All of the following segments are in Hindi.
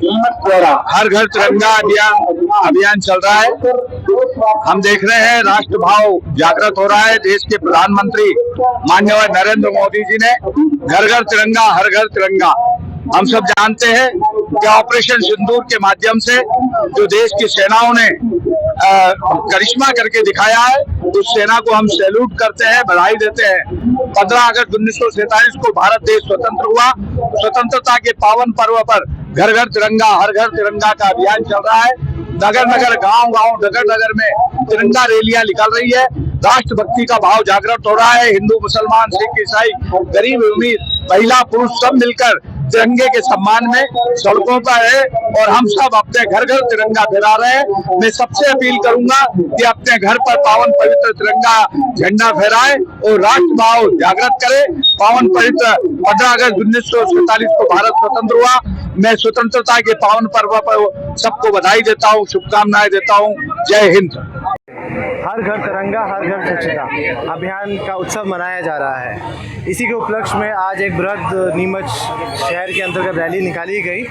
हर घर तिरंगा अभियान चल रहा है। हम देख रहे हैं राष्ट्र भाव जागृत हो रहा है। देश के प्रधानमंत्री माननीय नरेंद्र मोदी जी ने घर घर तिरंगा हर घर तिरंगा, हम सब जानते हैं कि ऑपरेशन सिंदूर के माध्यम से जो देश की सेनाओं ने करिश्मा करके दिखाया है, उस सेना को हम सैल्यूट करते हैं, बधाई देते हैं। 15 अगस्त 1947 को भारत देश स्वतंत्र हुआ। स्वतंत्रता के पावन पर्व पर घर घर तिरंगा हर घर तिरंगा का अभियान चल रहा है। नगर नगर गांव गांव नगर नगर में तिरंगा रैलियां निकल रही है। राष्ट्रभक्ति का भाव जागृत हो रहा है। हिंदू मुसलमान सिख ईसाई गरीब अमीर महिला पुरुष सब मिलकर तिरंगे के सम्मान में सड़कों पर है और हम सब अपने घर घर तिरंगा फहरा रहे हैं। मैं सबसे अपील करूंगा कि अपने घर पर पावन पवित्र तिरंगा झंडा फहराए और राष्ट्र भाव जागृत करे। पावन पवित्र 15 अगस्त 1947 को भारत स्वतंत्र हुआ। मैं स्वतंत्रता के पावन पर्व पर सबको बधाई देता हूँ, शुभकामनाएं देता हूँ। जय हिंद। हर घर तिरंगा हर घर स्वच्छता अभियान का उत्सव मनाया जा रहा है। इसी के उपलक्ष्य में आज एक बृहद नीमच शहर के अंतर्गत रैली निकाली गई,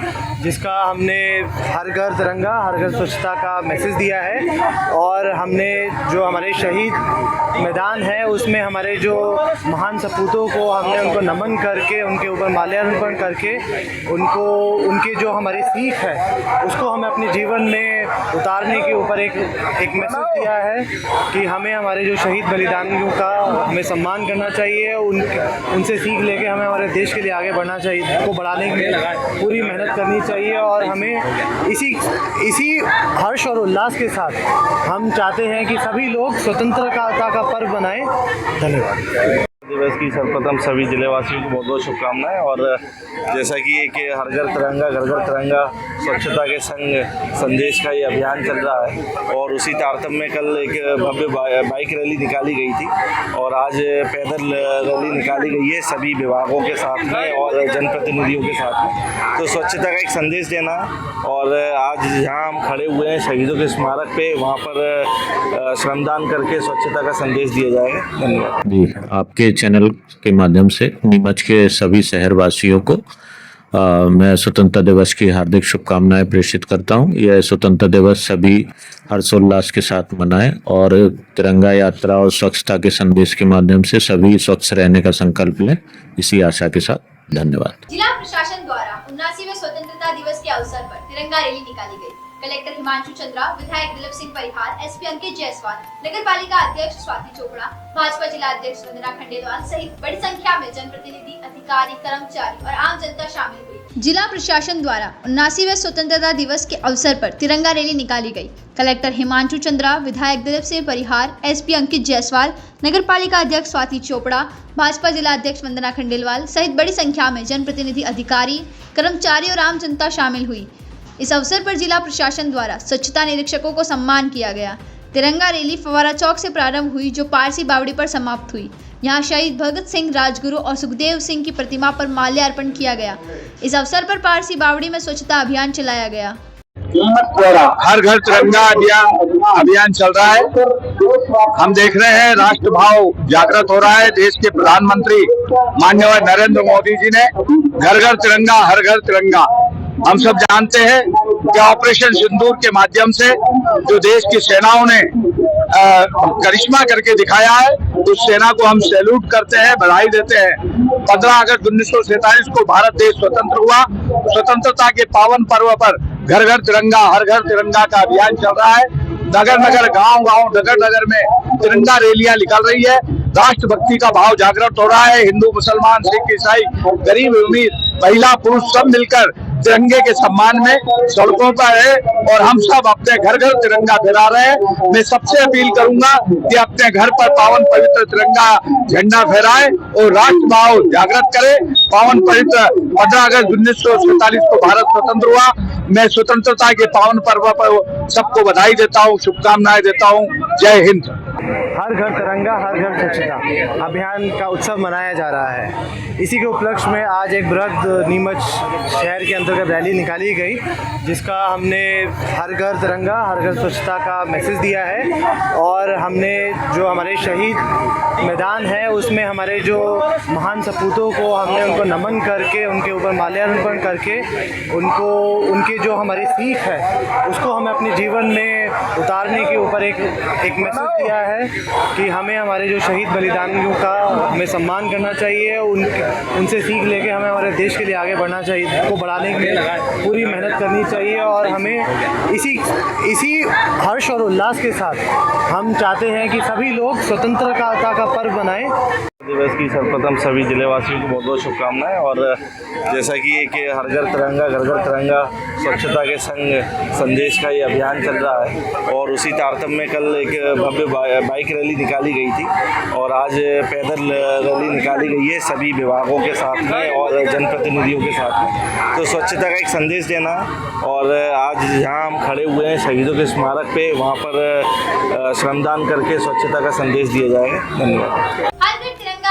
जिसका हमने हर घर तिरंगा हर घर स्वच्छता का मैसेज दिया है। और हमने जो हमारे शहीद मैदान है उसमें हमारे जो महान सपूतों को हमने उनको नमन करके उनके ऊपर माल्यार्पण करके उनकी जो हमारी सीख है उसको हमें अपने जीवन में उतारने के ऊपर एक मैसेज दिया है कि हमें हमारे जो शहीद बलिदानियों का हमें सम्मान करना चाहिए। उनसे सीख लेके हमें हमारे देश के लिए आगे बढ़ना चाहिए, को बढ़ाने के लिए पूरी मेहनत करनी चाहिए। और हमें इसी हर्ष और उल्लास के साथ हम चाहते हैं कि सभी लोग स्वतंत्रता का पर्व मनाएं। धन्यवाद। दिवस की सर्वप्रथम सभी जिलेवासियों को बहुत बहुत शुभकामनाएं। और जैसा कि एक हर घर तिरंगा घर घर तिरंगा स्वच्छता के संग संदेश का ये अभियान चल रहा है और उसी तारतम्य में कल एक भव्य बाइक रैली निकाली गई थी और आज पैदल रैली निकाली गई है सभी विभागों के साथ में और जनप्रतिनिधियों के साथ में। तो स्वच्छता का एक संदेश देना और आज जहाँ हम खड़े हुए हैं शहीदों के स्मारक पे, वहाँ पर श्रमदान करके स्वच्छता का संदेश दिया जाएगा। धन्यवाद जी। आपके चैनल के माध्यम से नीमच के सभी शहरवासियों को मैं स्वतंत्रता दिवस की हार्दिक शुभकामनाएं प्रेषित करता हूं। यह स्वतंत्रता दिवस सभी हर्षोल्लास के साथ मनाएं और तिरंगा यात्रा और स्वच्छता के संदेश के माध्यम से सभी स्वच्छ रहने का संकल्प लें, इसी आशा के साथ धन्यवाद। जिला प्रशासन द्वारा 79वें स्वतंत्रता दिवस के अवसर पर तिरंगा रैली निकाली गई। कलेक्टर हिमांशु चंद्रा, विधायक दिलीप सिंह परिहार, एसपी अंकित जायसवाल, नगर पालिका अध्यक्ष स्वाति चोपड़ा, भाजपा जिला अध्यक्ष वंदना खंडेलवाल सहित बड़ी संख्या में जनप्रतिनिधि, अधिकारी, कर्मचारी और आम जनता शामिल हुई। जिला प्रशासन द्वारा 79वें स्वतंत्रता दिवस के अवसर पर तिरंगा रैली निकाली गई। कलेक्टर हिमांशु चंद्रा, विधायक दिलीप सिंह परिहार, एसपी अंकित जायसवाल, नगर पालिका अध्यक्ष स्वाति चोपड़ा, भाजपा जिला अध्यक्ष वंदना खंडेलवाल सहित बड़ी संख्या में जनप्रतिनिधि, अधिकारी, कर्मचारी और आम जनता शामिल हुई। इस अवसर पर जिला प्रशासन द्वारा स्वच्छता निरीक्षकों को सम्मान किया गया। तिरंगा रैली फव्वारा चौक से प्रारंभ हुई जो पारसी बावड़ी पर समाप्त हुई। यहाँ शहीद भगत सिंह, राजगुरु और सुखदेव सिंह की प्रतिमा पर माल्यार्पण किया गया। इस अवसर पर पारसी बावड़ी में स्वच्छता अभियान चलाया गया। हर घर तिरंगा अभियान चल रहा है। हम देख रहे हैं राष्ट्र भाव जागृत हो रहा है। देश के प्रधानमंत्री माननीय नरेंद्र मोदी जी ने घर घर तिरंगा हर घर तिरंगा, हम सब जानते हैं कि ऑपरेशन सिंदूर के माध्यम से जो देश की सेनाओं ने करिश्मा करके दिखाया है, उस सेना को हम सैल्यूट करते हैं, बधाई देते हैं। 15 अगस्त 1947 को भारत देश स्वतंत्र हुआ। स्वतंत्रता के पावन पर्व पर घर घर तिरंगा हर घर तिरंगा का अभियान चल रहा है। नगर नगर गांव गांव नगर नगर में तिरंगा रैलियां निकल रही है। राष्ट्रभक्ति का भाव जागृत हो रहा है। हिंदू मुसलमान सिख ईसाई गरीब अमीर महिला पुरुष सब मिलकर तिरंगे के सम्मान में सड़कों पर है और हम सब अपने घर घर तिरंगा फहरा रहे हैं। मैं सबसे अपील करूंगा कि अपने घर पर पावन पवित्र तिरंगा झंडा फहराए और राष्ट्र भाव जागृत करे। पावन पवित्र 15 अगस्त 1947 को भारत स्वतंत्र हुआ। मैं स्वतंत्रता के पावन पर्व पर सबको बधाई देता हूँ, शुभकामनाएं देता हूँ। जय हिंद। हर घर तिरंगा हर घर स्वच्छता अभियान का उत्सव मनाया जा रहा है। इसी के उपलक्ष्य में आज एक बृहद नीमच शहर के अंतर्गत रैली निकाली गई, जिसका हमने हर घर तिरंगा हर घर स्वच्छता का मैसेज दिया है। और हमने जो हमारे शहीद मैदान है उसमें हमारे जो महान सपूतों को हमने उनको नमन करके उनके ऊपर माल्यार्पण करके उनकी जो हमारी सीख है उसको हमें अपने जीवन में उतारने के ऊपर एक मैसेज दिया है कि हमें हमारे जो शहीद बलिदानियों का हमें सम्मान करना चाहिए, उनसे सीख लेके हमें हमारे देश के लिए आगे बढ़ना चाहिए, को बढ़ाने के लिए पूरी मेहनत करनी चाहिए। और हमें इसी हर्ष और उल्लास के साथ हम चाहते हैं कि सभी लोग स्वतंत्रता का पर्व बनाएं। दिवस की सर्वप्रथम सभी जिलेवासियों को बहुत बहुत शुभकामनाएं। और जैसा कि एक हर घर तिरंगा घर घर तिरंगा स्वच्छता के संग संदेश का ये अभियान चल रहा है, और उसी तारतम्य में कल एक भव्य बाइक रैली निकाली गई थी और आज पैदल रैली निकाली गई है सभी विभागों के साथ में और जनप्रतिनिधियों के साथ में। तो स्वच्छता का एक संदेश देना, और आज जहाँ हम खड़े हुए हैं शहीदों के स्मारक पे, वहाँ पर श्रमदान करके स्वच्छता का संदेश दिया जाएगा। धन्यवाद।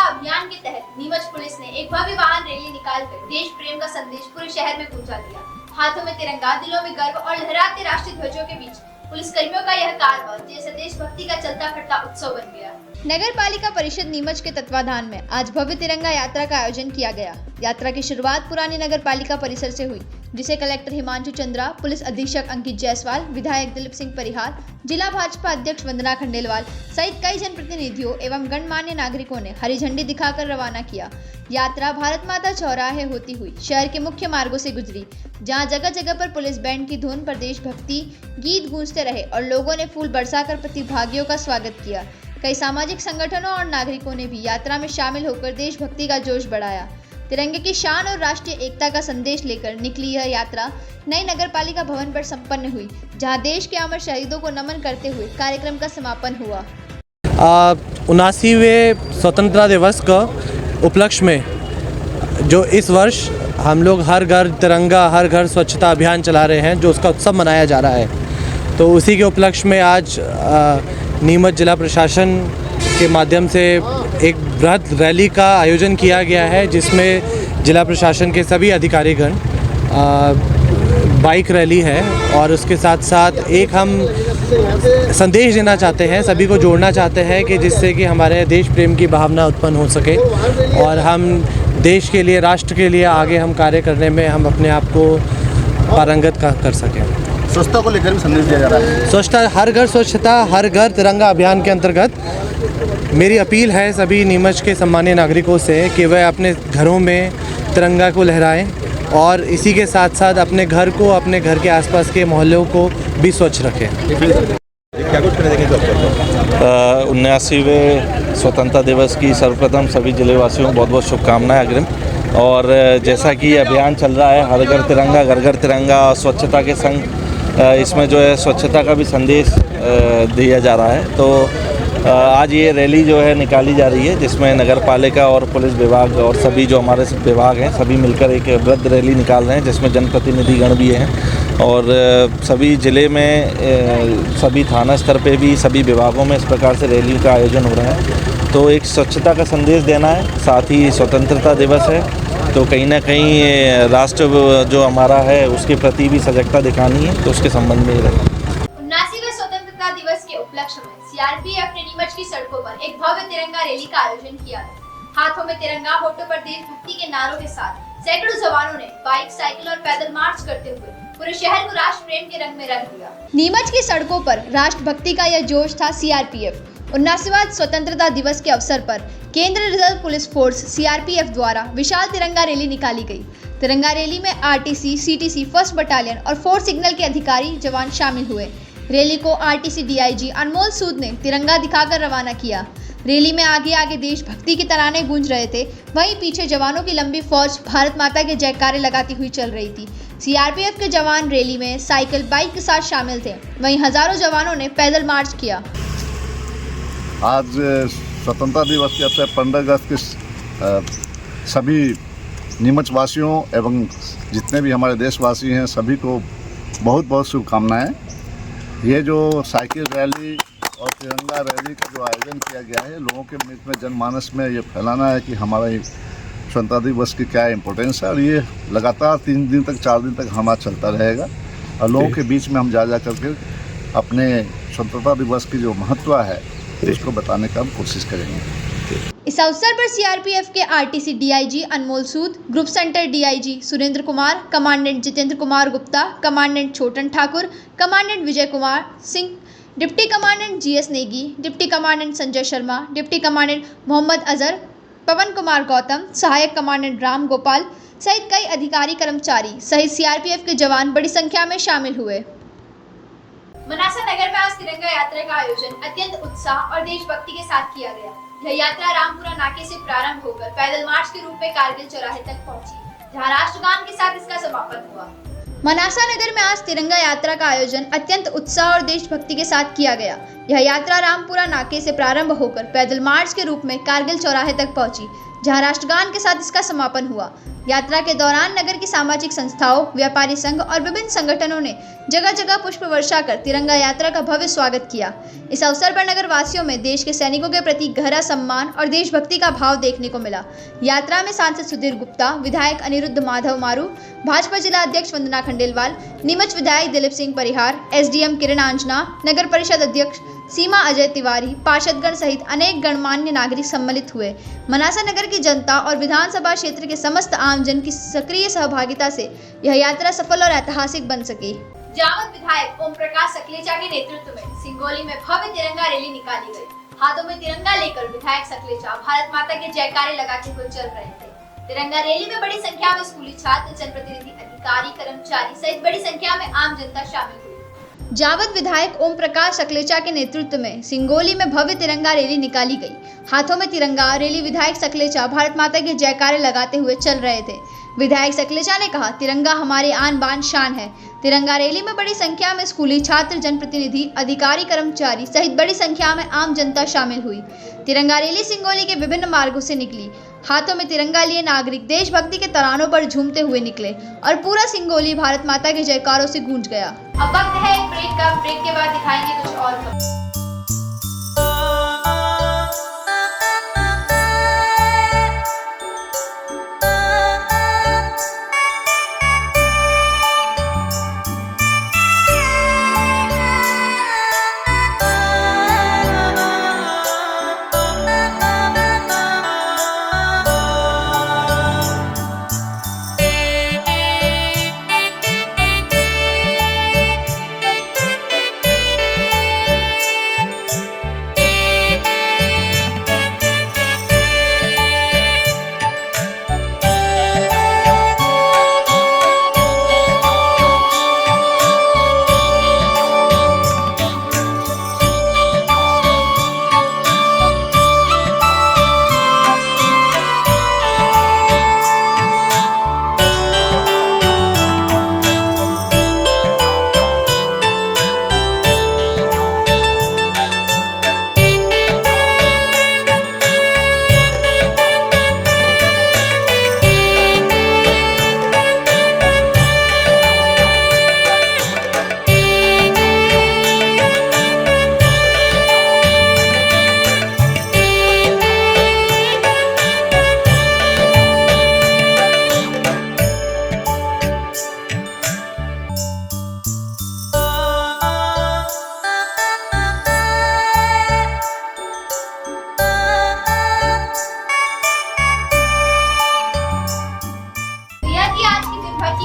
अभियान के तहत नीमच पुलिस ने एक भव्य वाहन रैली निकालकर देश प्रेम का संदेश पूरे शहर में पहुंचा दिया। हाथों में तिरंगा, दिलों में गर्व और लहराते राष्ट्रीय ध्वजों के बीच पुलिस कर्मियों का यह कारवां जैसे देशभक्ति का चलता फिरता उत्सव बन गया। नगर पालिका परिषद नीमच के तत्वाधान में आज भव्य तिरंगा यात्रा का आयोजन किया गया। यात्रा की शुरुआत पुरानी नगर पालिका परिसर से हुई, जिसे कलेक्टर हिमांशु चंद्रा, पुलिस अधीक्षक अंकित जायसवाल, विधायक दिलीप सिंह परिहार, जिला भाजपा अध्यक्ष वंदना खंडेलवाल सहित कई जनप्रतिनिधियों एवं गणमान्य नागरिकों ने हरी झंडी दिखाकर रवाना किया। यात्रा भारत माता चौराहे होती हुई शहर के मुख्य मार्गों से गुजरी, जहां जगह जगह पर पुलिस बैंड की धुन पर देशभक्ति गीत गूंजते रहे और लोगों ने फूल बरसाकर प्रतिभागियों का स्वागत किया। कई सामाजिक संगठनों और नागरिकों ने भी यात्रा में शामिल होकर देशभक्ति का जोश बढ़ाया। तिरंगे की शान और राष्ट्रीय एकता का संदेश लेकर निकली यह यात्रा नई नगर पालिका भवन पर संपन्न हुई, जहां देश के अमर शहीदों को नमन करते हुए कार्यक्रम का समापन हुआ। 79वें स्वतंत्रता दिवस का उपलक्ष्य में जो इस वर्ष हम लोग हर घर तिरंगा हर घर स्वच्छता अभियान चला रहे हैं, जो उसका उत्सव मनाया जा रहा है, तो उसी के उपलक्ष्य में आज नीमच जिला प्रशासन के माध्यम से एक बृहद रैली का आयोजन किया गया है, जिसमें जिला प्रशासन के सभी अधिकारीगण बाइक रैली है, और उसके साथ साथ एक हम संदेश देना चाहते हैं, सभी को जोड़ना चाहते हैं कि जिससे कि हमारे देश प्रेम की भावना उत्पन्न हो सके और हम देश के लिए राष्ट्र के लिए आगे हम कार्य करने में हम अपने आप को पारंगत कर सकें। स्वच्छता को लेकर भी संदेश दिया जा रहा है। स्वच्छता हर घर तिरंगा अभियान के अंतर्गत मेरी अपील है सभी नीमच के सम्मानीय नागरिकों से कि वह अपने घरों में तिरंगा को लहराएं और इसी के साथ साथ अपने घर को, अपने घर के आसपास के मोहल्लों को भी स्वच्छ रखें। क्या कुछ करने देंगे तो 79वें स्वतंत्रता दिवस की सर्वप्रथम सभी जिलेवासियों को बहुत बहुत शुभकामनाएं अग्रिम। और जैसा कि अभियान चल रहा है हर घर तिरंगा घर घर तिरंगा, स्वच्छता के संग इसमें जो है स्वच्छता का भी संदेश दिया जा रहा है। तो आज ये रैली जो है निकाली जा रही है, जिसमें नगर पालिका और पुलिस विभाग और सभी जो हमारे विभाग हैं सभी मिलकर एक वृहद रैली निकाल रहे हैं, जिसमें जनप्रतिनिधिगण भी हैं और सभी ज़िले में सभी थाना स्तर पे भी सभी विभागों में इस प्रकार से रैली का आयोजन हो रहा है। तो एक स्वच्छता का संदेश देना है, साथ ही स्वतंत्रता दिवस है, तो कहीं ना कहीं राष्ट्र जो हमारा है उसके प्रति भी सजगता दिखानी है, तो उसके संबंध में ही रहे। 79वें स्वतंत्रता दिवस के उपलक्ष्य में सीआरपीएफ ने नीमच की सड़कों पर एक भव्य तिरंगा रैली का आयोजन किया। हाथों में तिरंगा, होठों पर देशभक्ति के नारों के साथ सैकड़ों जवानों ने बाइक, साइकिल और पैदल मार्च करते हुए पूरे शहर को राष्ट्र प्रेम के रंग में रंग दिया। नीमच की सड़कों पर राष्ट्रभक्ति का यह जोश था। सीआरपीएफ 79वां स्वतंत्रता दिवस के अवसर पर केंद्रीय रिजर्व पुलिस फोर्स सीआरपीएफ द्वारा विशाल तिरंगा रैली निकाली गई। तिरंगा रैली में आरटीसी, सीटीसी, फर्स्ट बटालियन और 4 सिग्नल के अधिकारी जवान शामिल हुए। रैली को आरटीसी डीआईजी अनमोल सूद ने तिरंगा दिखाकर रवाना किया। रैली में आगे आगे देशभक्ति के तराने गूंज रहे थे, वहीं पीछे जवानों की लंबी फौज भारत माता के जयकारे लगाती हुई चल रही थी। सीआरपीएफ के जवान रैली में साइकिल, बाइक के साथ शामिल थे, वहीं हजारों जवानों ने पैदल मार्च किया। आज स्वतंत्रता दिवस के अवसर 15 अगस्त के सभी नीमच वासियों एवं जितने भी हमारे देशवासी हैं सभी को बहुत बहुत शुभकामनाएं। ये जो साइकिल रैली और तिरंगा रैली का जो आयोजन किया गया है, लोगों के बीच में जनमानस में ये फैलाना है कि हमारा ये स्वतंत्रता दिवस की क्या इम्पोर्टेंस है, और ये लगातार 3 दिन तक 4 दिन तक हमारा चलता रहेगा और लोगों के बीच में हम जा करके अपने स्वतंत्रता दिवस की जो महत्व है उसको बताने का हम कोशिश करेंगे। इस अवसर पर सीआरपीएफ के RTC DIG Anmol Sood, group centre DIG Surendra Kumar, commandant Jitendra Kumar Gupta, commandant Chhotan Thakur, commandant Vijay Kumar Singh, deputy commandant GS Negi, deputy commandant Sanjay Sharma, deputy commandant Mohammad Azhar, Pawan Kumar Gautam, सहायक कमांडेंट राम गोपाल सहित कई अधिकारी कर्मचारी सहित सीआरपीएफ के जवान बड़ी संख्या में शामिल हुए। मनासा नगर में आज तिरंगा यात्रा का आयोजन अत्यंत उत्साह और देशभक्ति के साथ किया गया। यह यात्रा रामपुरा नाके से प्रारंभ होकर पैदल मार्च के रूप में कारगिल चौराहे तक पहुंची, जहां राष्ट्रगान के साथ इसका समापन हुआ। मनासा नगर में आज तिरंगा यात्रा का आयोजन अत्यंत उत्साह और देशभक्ति के साथ किया गया। यह यात्रा रामपुरा नाके से प्रारंभ होकर पैदल मार्च के रूप में कारगिल चौराहे तक पहुंची, जहां राष्ट्रगान के साथ इसका समापन हुआ। यात्रा के दौरान नगर की सामाजिक संस्थाओं, व्यापारी संघ और विभिन्न संगठनों ने जगह जगह पुष्प वर्षा कर तिरंगा यात्रा का भव्य स्वागत किया। इस अवसर पर नगर वासियों में देश के सैनिकों के प्रति गहरा सम्मान और देशभक्ति का भाव देखने को मिला। यात्रा में सांसद सुधीर गुप्ता, विधायक अनिरुद्ध माधव मारू, भाजपा जिला अध्यक्ष वंदना खंडेलवाल, नीमच विधायक दिलीप सिंह परिहार, एसडीएम किरण आंजना, नगर परिषद अध्यक्ष सीमा अजय तिवारी, पार्षदगण सहित अनेक गणमान्य नागरिक सम्मिलित हुए। मनासा नगर की जनता और विधानसभा क्षेत्र के समस्त आमजन की सक्रिय सहभागिता से यह यात्रा सफल और ऐतिहासिक बन सकी। जावद विधायक ओम प्रकाश सकलेचा के नेतृत्व में सिंगोली में भव्य तिरंगा रैली निकाली गई। हाथों में तिरंगा लेकर विधायक सकलेचा भारत माता के जयकारे लगाते हुए चल रहे थे। तिरंगा रैली में बड़ी संख्या में स्कूली छात्र, जनप्रतिनिधि, अधिकारी, कर्मचारी सहित बड़ी संख्या में आम जनता शामिल हुई। जावद विधायक ओम प्रकाश सकलेचा के नेतृत्व में सिंगोली में भव्य तिरंगा रैली निकाली गई। हाथों में तिरंगा रैली विधायक सकलेचा भारत माता के जयकारे लगाते हुए चल रहे थे। विधायक सकलेचा ने कहा, तिरंगा हमारे आन बान शान है। तिरंगा रैली में बड़ी संख्या में स्कूली छात्र, जनप्रतिनिधि, अधिकारी, कर्मचारी सहित बड़ी संख्या में आम जनता शामिल हुई। तिरंगा रैली सिंगोली के विभिन्न मार्गों से निकली। हाथों में तिरंगा लिए नागरिक देशभक्ति के तरानों पर झूमते हुए निकले और पूरा सिंगोली भारत माता के जयकारों से गूंज गया। अब वक्त है एक ब्रेक का। ब्रेक के बाद दिखाएंगे कुछ और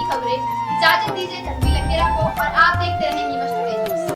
खबरें। इजाजत दीजिए तन्वी लखेरा को और आप देखते रहे नीमच टुडे न्यूज़।